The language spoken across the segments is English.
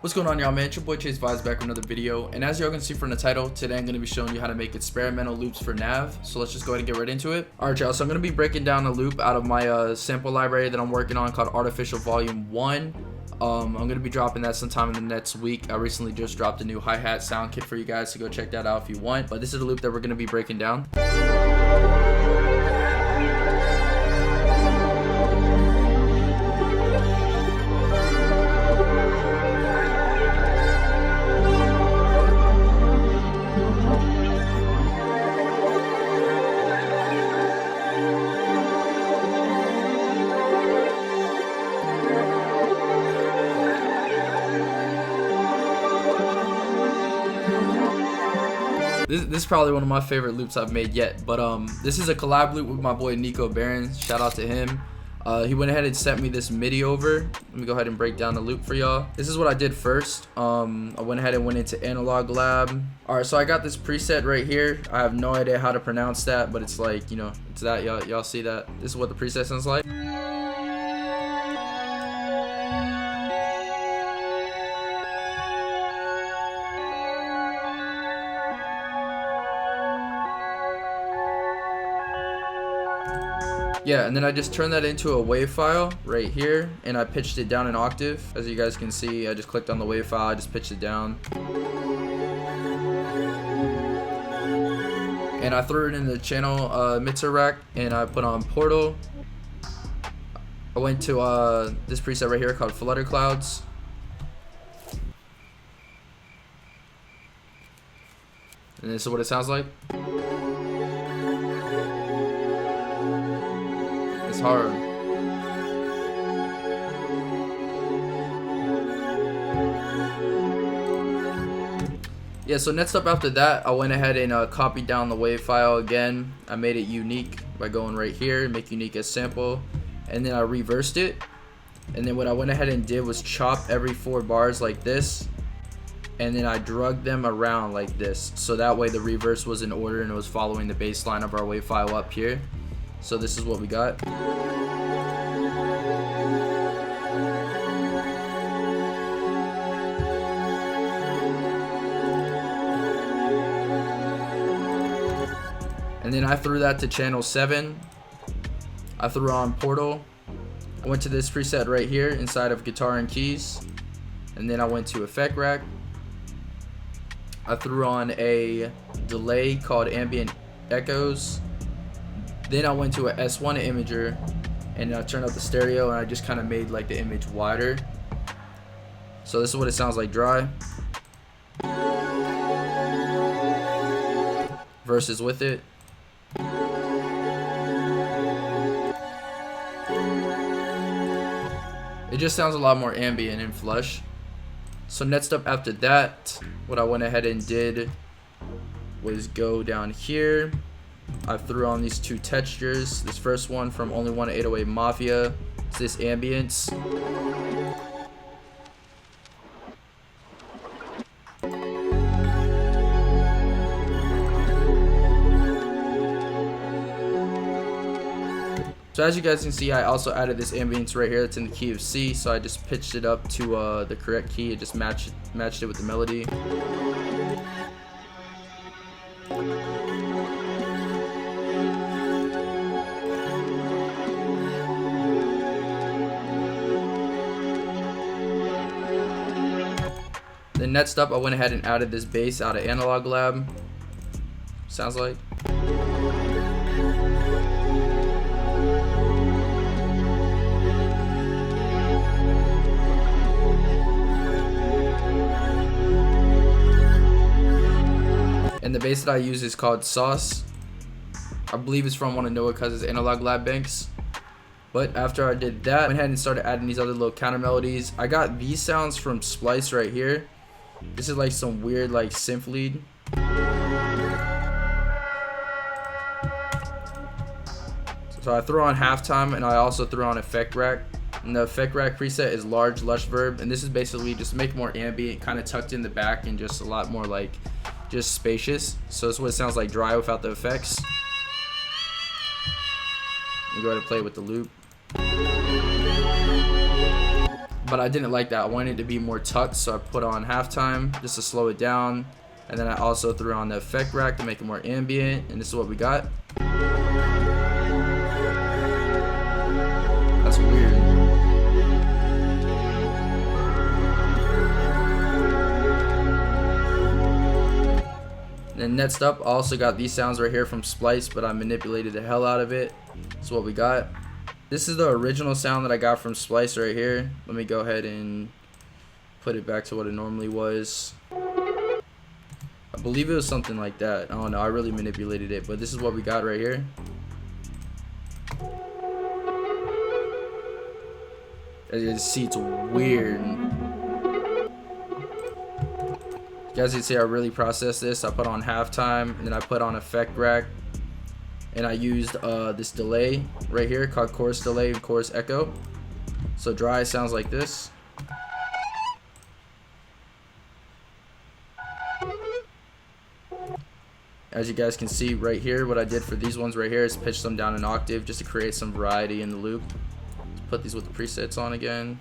What's going on, y'all, man? It's your boy Chase Vibes back with another video, and as y'all can see from the title, today I'm going to be showing you how to make experimental loops for NAV. So let's just go ahead and get right into it. Alright, y'all, so I'm going to be breaking down a loop out of my sample library that I'm working on called Artificial Volume 1. I'm going to be dropping that sometime in the next week. I recently just dropped a new hi-hat sound kit for you guys, so go check that out if you want. But this is the loop that we're going to be breaking down. This is probably one of my favorite loops I've made yet, but this is a collab loop with my boy Nico Barron. Shout out to him. He went ahead and sent me this MIDI over. Let me go ahead and break down the loop for y'all. This is what I did first. I went ahead and went into Analog Lab. Alright, so I got this preset right here. I have no idea how to pronounce that, but it's like, you know, it's that. Y'all see that? This is what the preset sounds like. Yeah, and then I just turned that into a WAV file right here, and I pitched it down an octave. As you guys can see, I just clicked on the WAV file, I just pitched it down. And I threw it in the channel mixer rack, and I put on Portal. I went to this preset right here called Flutter Clouds. And this is what it sounds like. It's hard. Yeah, so next up after that, I went ahead and copied down the WAV file again. I made it unique by going right here, make unique as sample, and then I reversed it. And then what I went ahead and did was chop every 4 bars like this, and then I drugged them around like this, so that way the reverse was in order and it was following the baseline of our WAV file up here. So this is what we got. And then I threw that to channel 7. I threw on Portal. I went to this preset right here inside of guitar and keys. And then I went to effect rack. I threw on a delay called ambient echoes. Then I went to a S1 imager, and I turned up the stereo, and I just kind of made like the image wider. So this is what it sounds like dry versus with it. It just sounds a lot more ambient and flush. So next up after that, what I went ahead and did was go down here. I threw on these 2 textures. This first one from Only One 808 Mafia. It's this ambience. So as you guys can see, I also added this ambience right here. It's in the key of C. So I just pitched it up to the correct key. It just matched it with the melody. Then next up, I went ahead and added this bass out of Analog Lab. Sounds like. And the bass that I use is called Sauce. I believe it's from one of Noah Cuz's Analog Lab banks. But after I did that, I went ahead and started adding these other little counter melodies. I got these sounds from Splice right here. This is like some weird like synth lead. So I threw on halftime, and I also threw on effect rack. And the effect rack preset is large lush verb, and this is basically just to make more ambient, kind of tucked in the back and just a lot more like just spacious. So that's what it sounds like dry without the effects. I'm going to play with the loop. but I didn't like that. I wanted it to be more tucked, so I put on halftime just to slow it down. And then I also threw on the effect rack to make it more ambient, and this is what we got. That's weird. And then next up, I also got these sounds right here from Splice, but I manipulated the hell out of it. That's what we got. This is the original sound that I got from Splice right here. Let me go ahead and put it back to what it normally was. I believe it was something like that. I don't know, I really manipulated it, but this is what we got right here. As you can see, it's weird. You guys can see I really processed this. I put on halftime, and then I put on effect rack, and I used this delay right here called chorus delay and chorus echo. So dry sounds like this. As you guys can see right here, what I did for these ones right here is pitch them down an octave just to create some variety in the loop. Let's put these with the presets on again.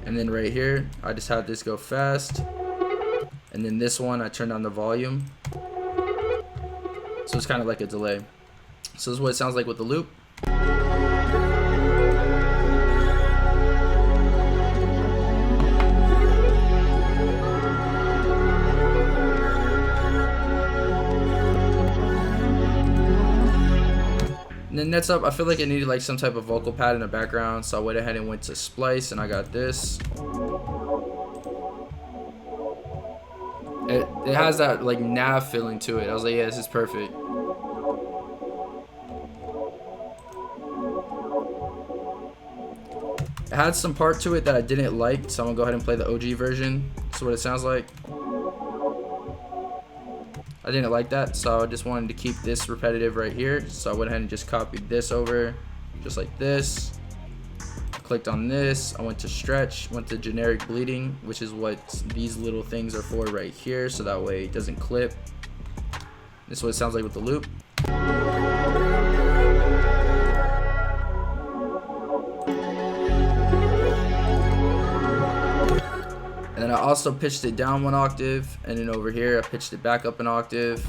And then right here, I just had this go fast. And then this one, I turned down the volume. So it's kind of like a delay. So this is what it sounds like with the loop. And then next up, I feel like it needed like some type of vocal pad in the background, so I went ahead and went to Splice, and I got this. It has that like NAV feeling to it. I was like, yeah, this is perfect. It had some part to it that I didn't like, so I'm gonna go ahead and play the OG version. That's what it sounds like. I didn't like that, so I just wanted to keep this repetitive right here. So I went ahead and just copied this over, just like this. Clicked on this, I went to stretch, went to generic bleeding, which is what these little things are for right here, so that way it doesn't clip. This is what it sounds like with the loop. And then I also pitched it down one octave, and then over here I pitched it back up an octave.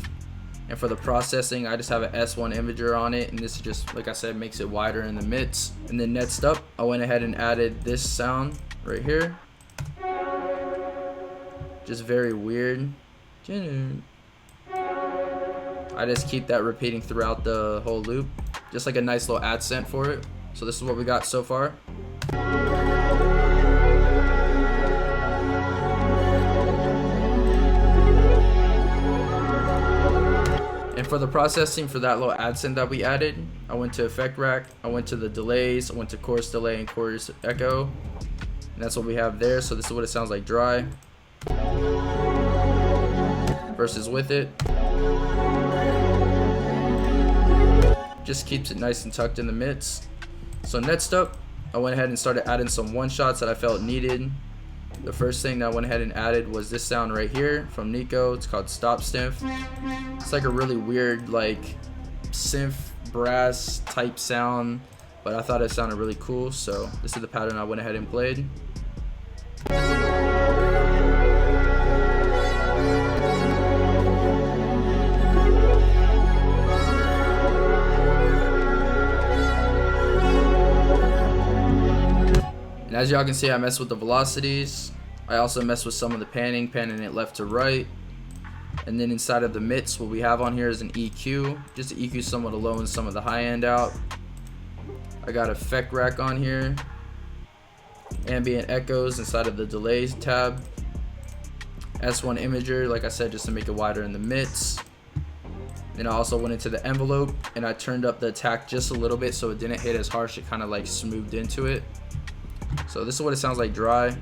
And for the processing, I just have an S1 imager on it, and this just, like I said, makes it wider in the mids. And then next up, I went ahead and added this sound right here. Just very weird. I just keep that repeating throughout the whole loop, just like a nice little accent for it. So this is what we got so far. And for the processing for that little accent that we added, I went to effect rack, I went to the delays, I went to chorus delay and chorus echo, and that's what we have there. So this is what it sounds like dry versus with it. Just keeps it nice and tucked in the mids. So next up, I went ahead and started adding some one shots that I felt needed. The first thing that I went ahead and added was this sound right here from Nico. It's called Stop Synth. It's like a really weird like synth brass type sound, but I thought it sounded really cool, so this is the pattern I went ahead and played. And as y'all can see, I messed with the velocities. I also messed with some of the panning it left to right. And then inside of the mix, what we have on here is an EQ, just to EQ some of the low and some of the high end out. I got effect rack on here, ambient echoes inside of the delays tab, S1 imager, like I said, just to make it wider in the mix. Then I also went into the envelope and I turned up the attack just a little bit so it didn't hit as harsh, it kind of like smoothed into it. So this is what it sounds like dry.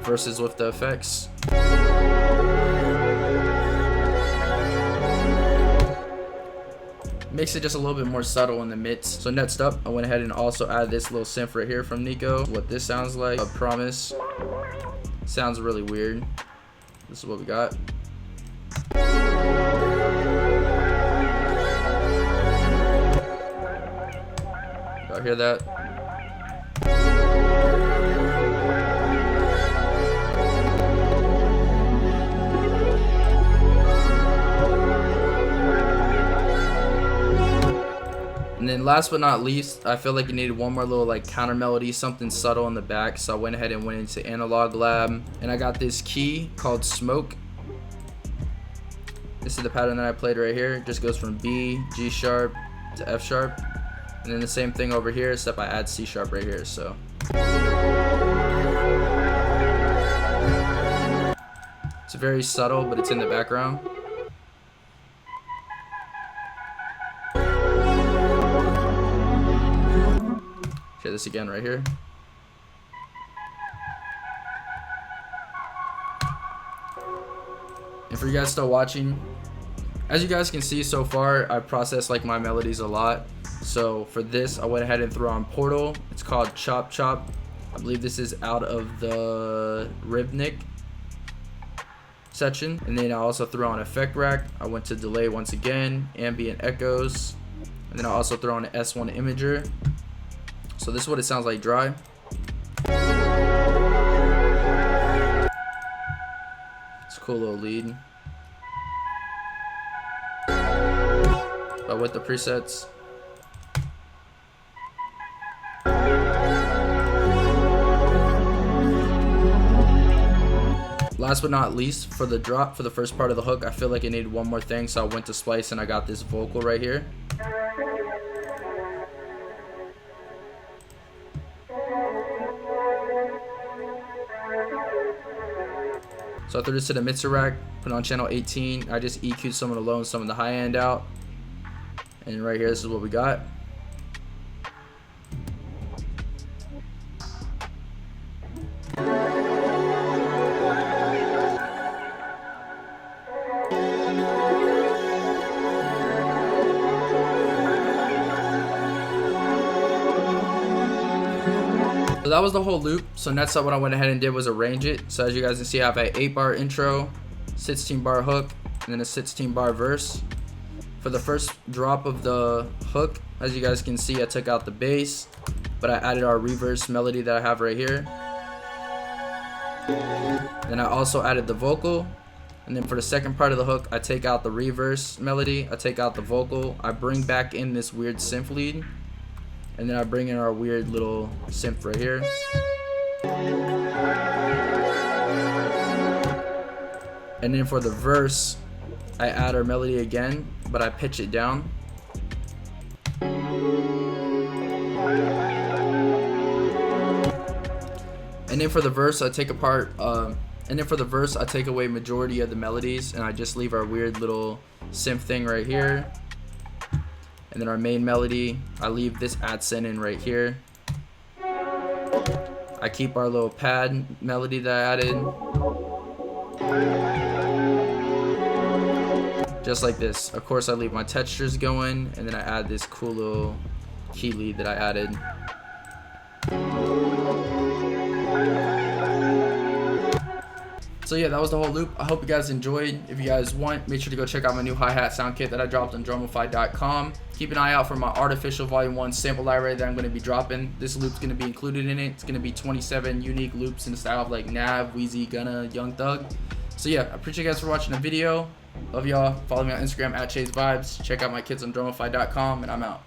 Versus with the effects. Makes it just a little bit more subtle in the mix. So next up, I went ahead and also added this little synth right here from Nico. What this sounds like, I promise. Sounds really weird. This is what we got. Y'all hear that? And then last but not least, I feel like you needed one more little like counter melody, something subtle in the back. So I went ahead and went into Analog Lab, and I got this key called Smoke. This is the pattern that I played right here. It just goes from B, G sharp to F sharp. And then the same thing over here, except I add C sharp right here. So it's very subtle, but it's in the background. Hear this again right here. And for you guys still watching, as you guys can see so far, I processed like my melodies a lot. So for this, I went ahead and threw on Portal. It's called Chop Chop. I believe this is out of the Rhythmic section. And then I also threw on Effect Rack. I went to Delay once again, Ambient Echoes. And then I also throw on S1 Imager. So this is what it sounds like dry. It's a cool little lead. But with the presets. Last but not least, for the drop, for the first part of the hook, I feel like it needed one more thing, so I went to Splice and I got this vocal right here. So I threw this to the mixer rack, put it on channel 18. I just EQ'd some of the low and some of the high end out. And right here, this is what we got. So that was the whole loop. So next up, what I went ahead and did was arrange it. So as you guys can see, I have an 8-bar intro, 16-bar hook, and then a 16-bar verse. For the first drop of the hook, as you guys can see, I took out the bass, but I added our reverse melody that I have right here. Then I also added the vocal. And then for the second part of the hook, I take out the reverse melody, I take out the vocal, I bring back in this weird synth lead. And then I bring in our weird little synth right here. And then for the verse, I add our melody again, but I pitch it down. And then for the verse, I take away majority of the melodies, and I just leave our weird little synth thing right here. And then our main melody, I leave this accent in right here. I keep our little pad melody that I added. Just like this. Of course, I leave my textures going, and then I add this cool little key lead that I added. So yeah, that was the whole loop. I hope you guys enjoyed. If you guys want, make sure to go check out my new hi-hat sound kit that I dropped on drumify.com. Keep an eye out for my Artificial Volume 1 sample library that I'm going to be dropping. This loop's going to be included in it. It's going to be 27 unique loops in the style of like NAV, Wheezy, Gunna, Young Thug. So yeah, I appreciate you guys for watching the video. Love y'all. Follow me on Instagram @ChaseVibes. Check out my kits on drumify.com, and I'm out.